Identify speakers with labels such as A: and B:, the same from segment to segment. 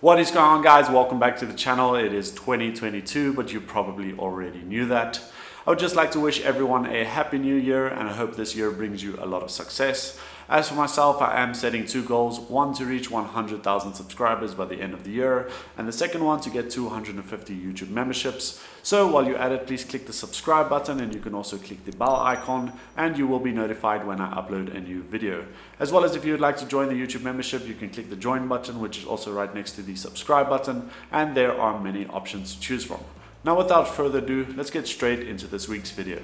A: What is going on, guys? Welcome back to the channel. It is 2022, but you probably already knew that. I would just like to wish everyone a happy new year, and I hope this year brings you a lot of success. As for myself, I am setting two goals. One, to reach 100,000 subscribers by the end of the year, and the second one, to get 250 YouTube memberships. So while you're at it, please click the subscribe button, and you can also click the bell icon, and you will be notified when I upload a new video. As well as, if you would like to join the YouTube membership, you can click the join button, which is also right next to the subscribe button, and there are many options to choose from. Now, without further ado, let's get straight into this week's video.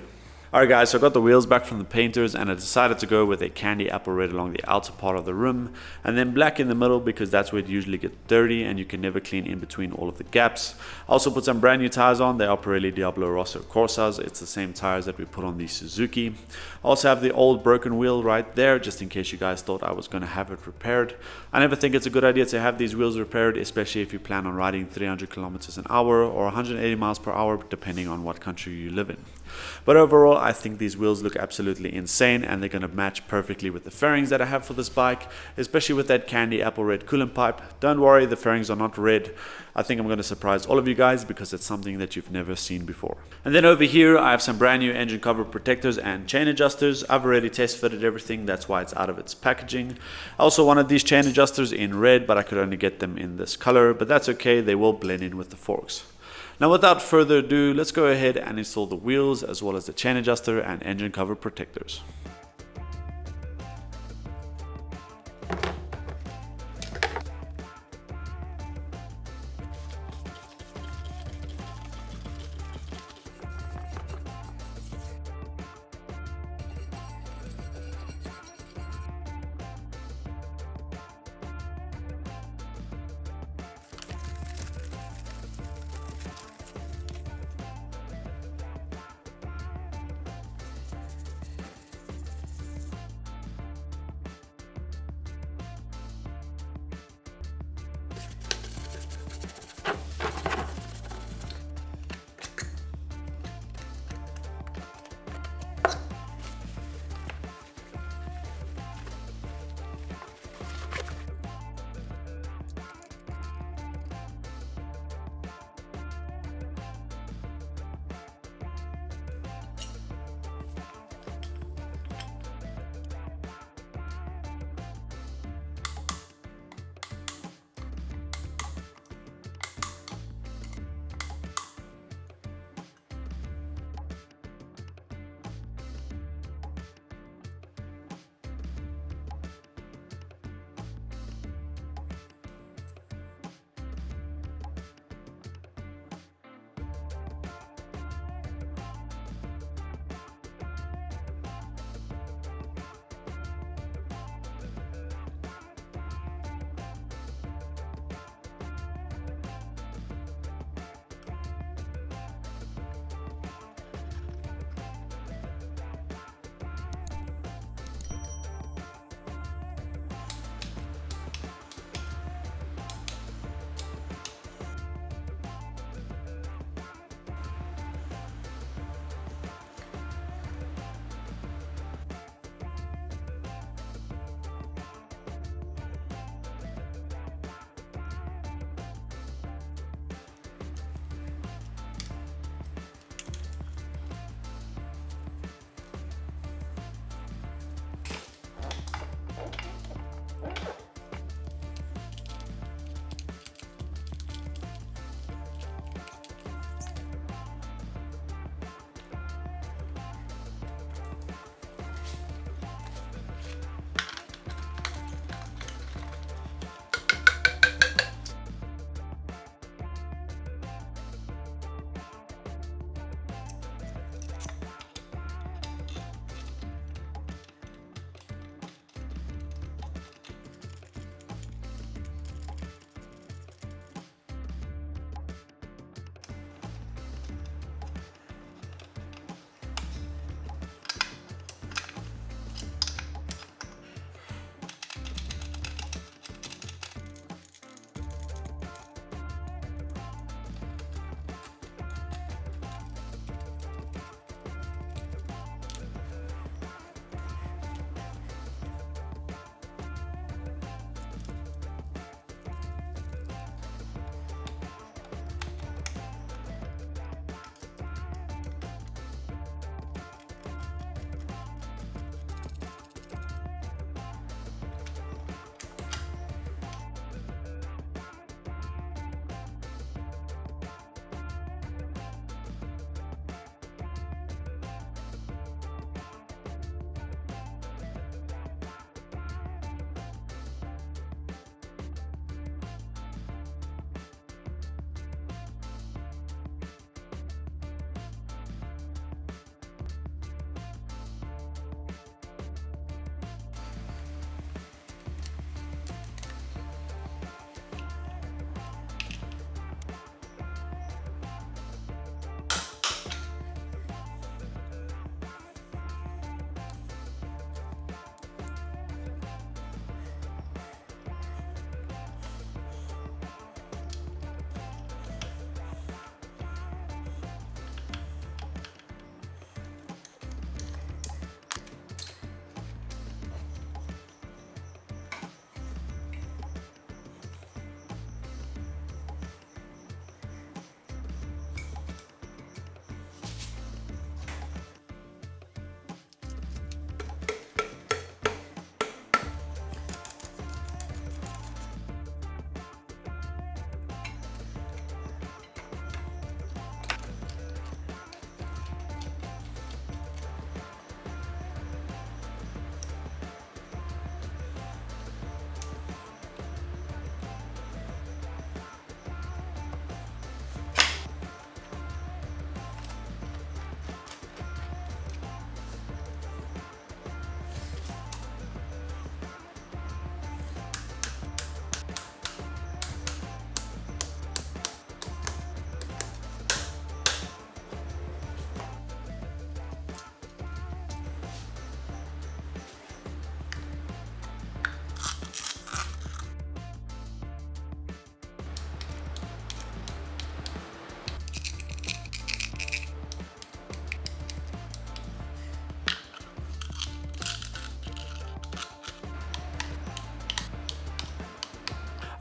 A: Alright guys, so I got the wheels back from the painters, and I decided to go with a candy apple red along the outer part of the rim, and then black in the middle, because that's where it usually gets dirty and you can never clean in between all of the gaps. I also put some brand new tires on. They are Pirelli Diablo Rosso Corsas. It's the same tires that we put on the Suzuki. I also have the old broken wheel right there, just in case you guys thought I was going to have it repaired. I never think it's a good idea to have these wheels repaired, especially if you plan on riding 300 kilometers an hour or 180 miles per hour, depending on what country you live in. But overall, I think these wheels look absolutely insane, and they're going to match perfectly with the fairings that I have for this bike, especially with that candy apple red coolant pipe. Don't worry, the fairings are not red. I think I'm going to surprise all of you guys, because it's something that you've never seen before. And then over here, I have some brand new engine cover protectors and chain adjusters. I've already test fitted everything, that's why it's out of its packaging. I also wanted these chain adjusters in red, but I could only get them in this color, but that's okay, they will blend in with the forks. Now, without further ado, let's go ahead and install the wheels as well as the chain adjuster and engine cover protectors.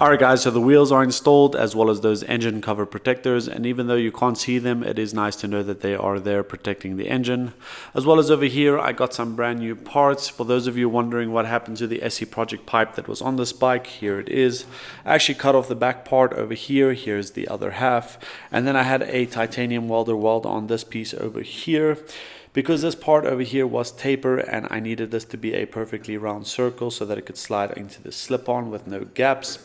A: Alright guys, so the wheels are installed as well as those engine cover protectors, and even though you can't see them, it is nice to know that they are there protecting the engine. As well as over here, I got some brand new parts. For those of you wondering what happened to the SE Project pipe that was on this bike, here it is. I actually cut off the back part over here, here's the other half, and then I had a titanium welder weld on this piece over here. Because this part over here was taper and I needed this to be a perfectly round circle so that it could slide into the slip-on with no gaps.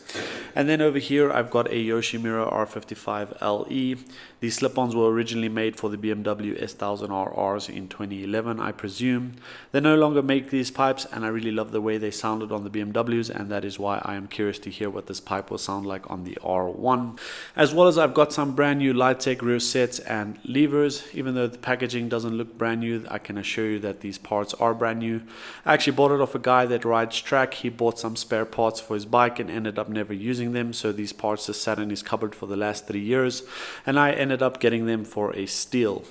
A: And then over here I've got a Yoshimura R55 LE. These slip-ons were originally made for the BMW S1000RRs in 2011, I presume. They no longer make these pipes and I really love the way they sounded on the BMWs, and that is why I am curious to hear what this pipe will sound like on the R1. As well as I've got some brand new Lightech rear sets and levers. Even though the packaging doesn't look brand new, I can assure you that these parts are brand new. I actually bought it off a guy that rides track. He bought some spare parts for his bike and ended up never using them, so these parts just sat in his cupboard for the last 3 years, and I ended up getting them for a steal.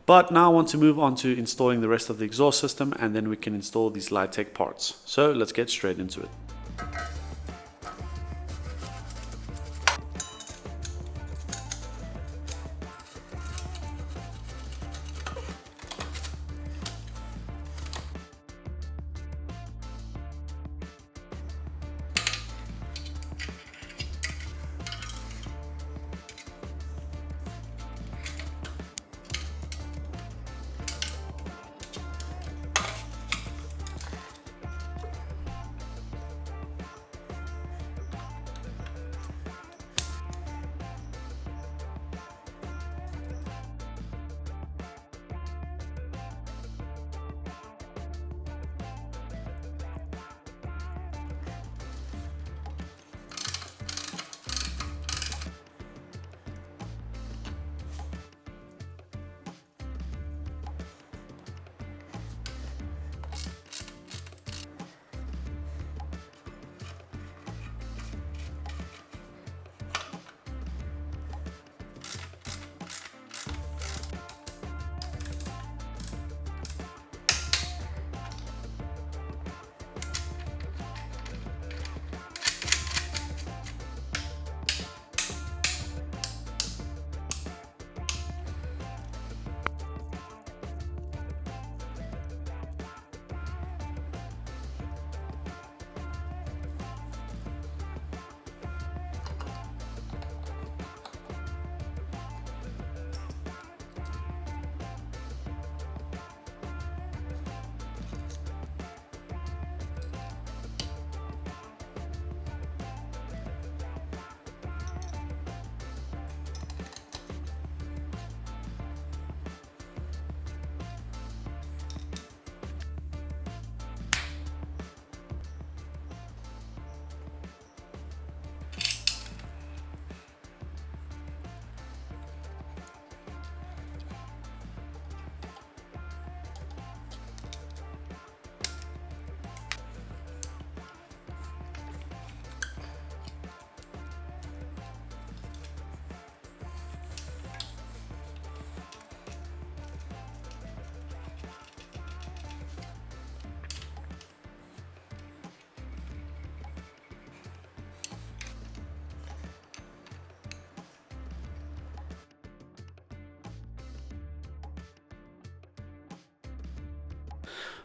A: But now I want to move on to installing the rest of the exhaust system, and then we can install these Lightech parts. So let's get straight into it.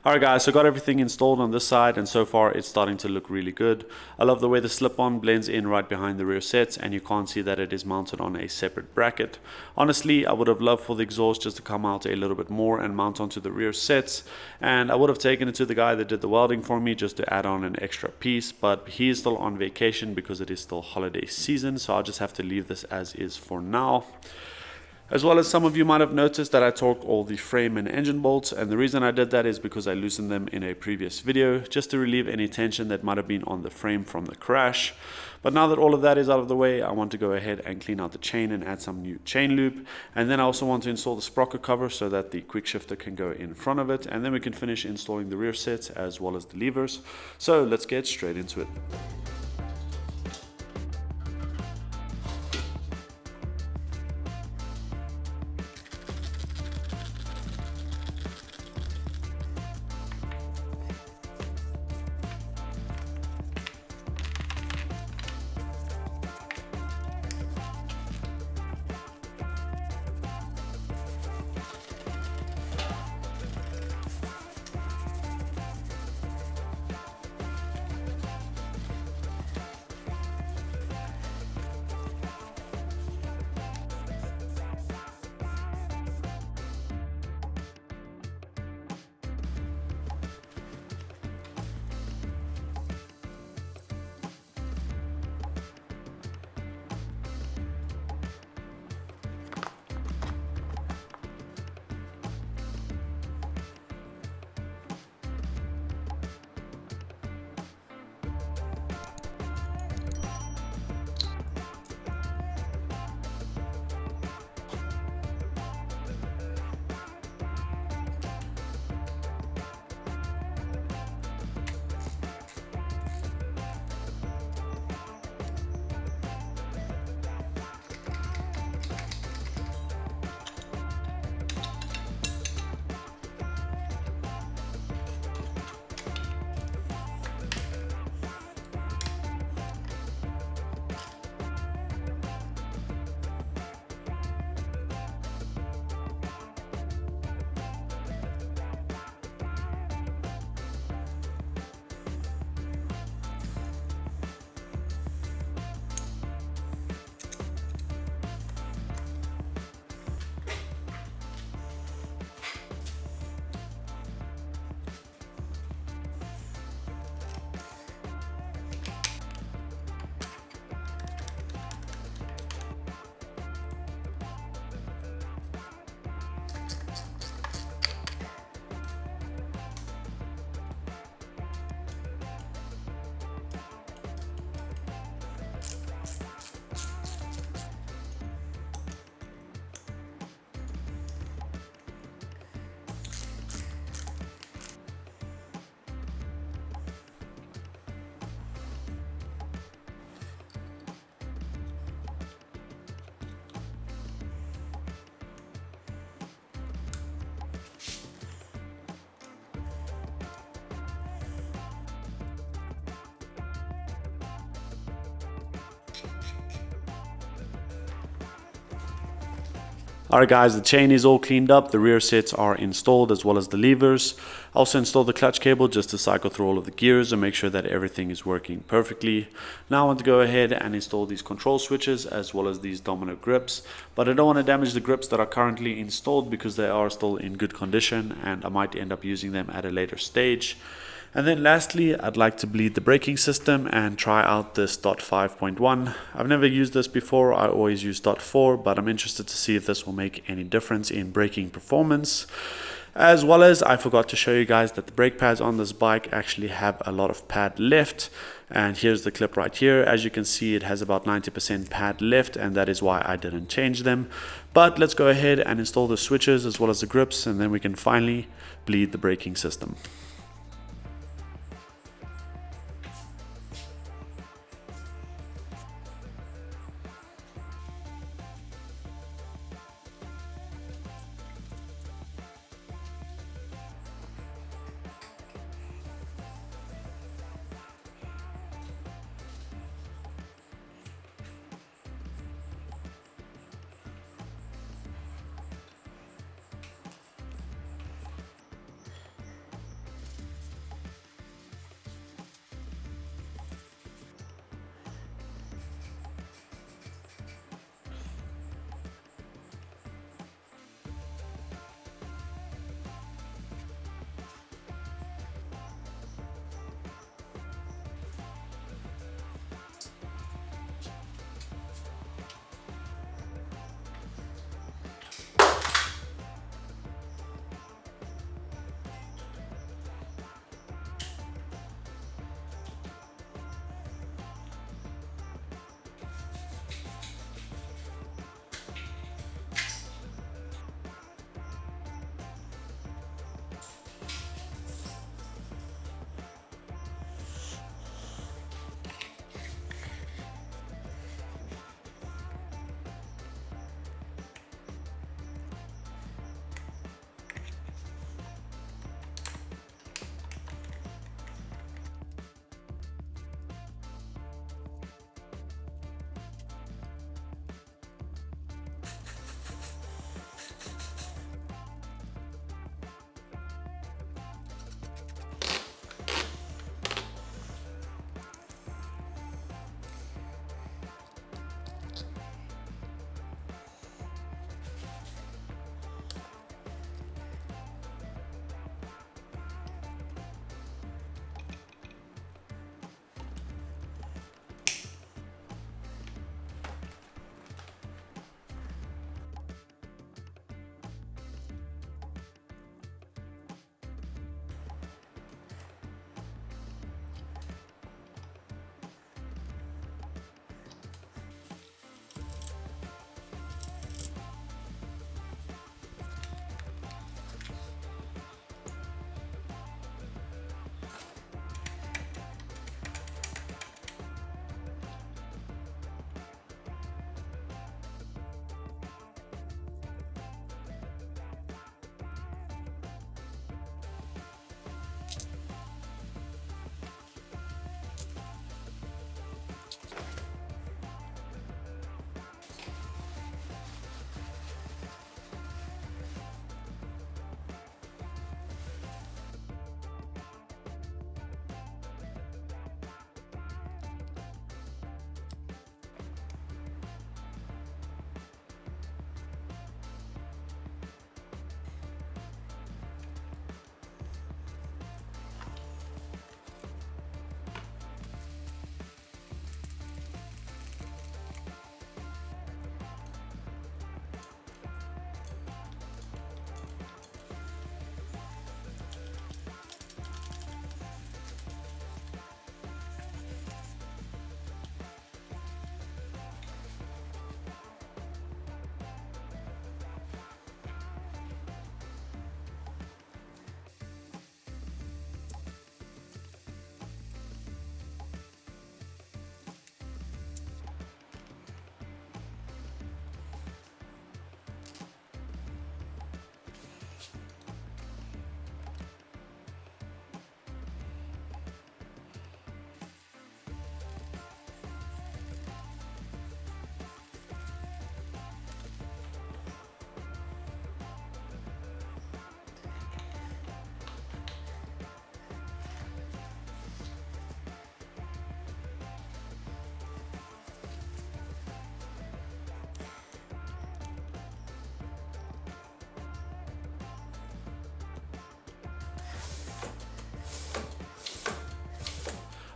A: Alright guys, so got everything installed on this side, and so far it's starting to look really good. I love the way the slip-on blends in right behind the rear sets, and you can't see that it is mounted on a separate bracket. Honestly, I would have loved for the exhaust just to come out a little bit more and mount onto the rear sets, and I would have taken it to the guy that did the welding for me just to add on an extra piece, but he is still on vacation because it is still holiday season, so I'll just have to leave this as is for now. As well as some of you might have noticed that I torqued all the frame and engine bolts, and the reason I did that is because I loosened them in a previous video just to relieve any tension that might have been on the frame from the crash. But now that all of that is out of the way, I want to go ahead and clean out the chain and add some new chain loop, and then I also want to install the sprocket cover so that the quick shifter can go in front of it, and then we can finish installing the rear sets as well as the levers. So let's get straight into it. Alright guys, the chain is all cleaned up, the rear sets are installed as well as the levers. I also installed the clutch cable just to cycle through all of the gears and make sure that everything is working perfectly. Now I want to go ahead and install these control switches as well as these domino grips, but I don't want to damage the grips that are currently installed because they are still in good condition and I might end up using them at a later stage. And then lastly, I'd like to bleed the braking system and try out this dot 5.1. I've never used this before, I always use dot 4, but I'm interested to see if this will make any difference in braking performance. As well as I forgot to show you guys that the brake pads on this bike actually have a lot of pad left. And here's the clip right here. As you can see, it has about 90% pad left, and that is why I didn't change them. But let's go ahead and install the switches as well as the grips, and then we can finally bleed the braking system.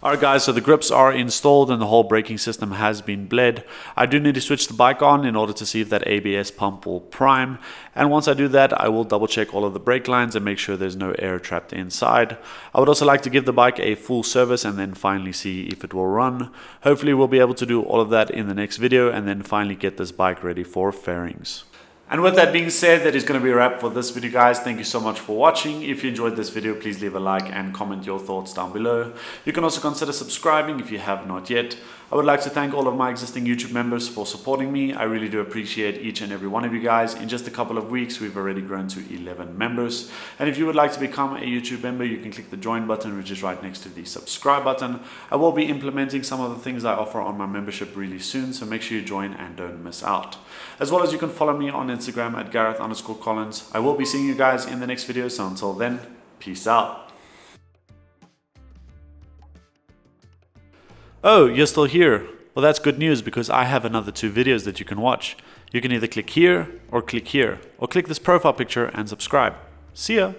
A: Alright guys, so the grips are installed and the whole braking system has been bled. I do need to switch the bike on in order to see if that ABS pump will prime, and once I do that I will double check all of the brake lines and make sure there's no air trapped inside. I would also like to give the bike a full service and then finally see if it will run. Hopefully we'll be able to do all of that in the next video and then finally get this bike ready for fairings. And with that being said, that is going to be a wrap for this video guys. Thank you so much for watching. If you enjoyed this video, please leave a like and comment your thoughts down below. You can also consider subscribing if you have not yet. I would like to thank all of my existing YouTube members for supporting me. I really do appreciate each and every one of you guys. In just a couple of weeks, we've already grown to 11 members. And if you would like to become a YouTube member, you can click the join button, which is right next to the subscribe button. I will be implementing some of the things I offer on my membership really soon, so make sure you join and don't miss out. As well as you can follow me on Instagram at Garreth_Collins. I will be seeing you guys in the next video, so until then, peace out. Oh, you're still here. Well, that's good news because I have another 2 videos that you can watch. You can either click here, or click this profile picture and subscribe. See ya!